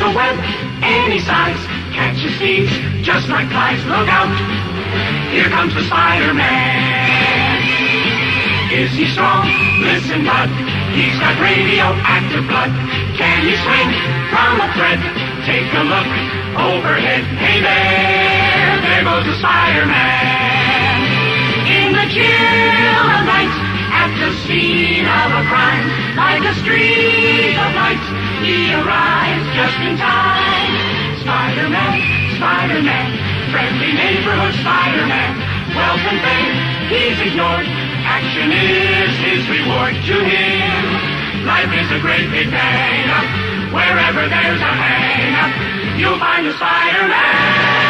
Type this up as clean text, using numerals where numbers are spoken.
a web any size, catches thieves just like flies. Look out, here comes the Spider-Man. Is he strong? Listen, bud, he's got radioactive blood. Can he swing from a thread? Take a look overhead. Hey there goes the Spider-Man. In the chill of night, at the scene of a crime, like a streak of light, he arrives just in time. Spider-Man, Spider-Man, friendly neighborhood Spider-Man. Wealth and fame, he's ignored. Action is his reward to him. Life is a great big hang-up. Wherever there's a hang-up, you'll find a Spider-Man.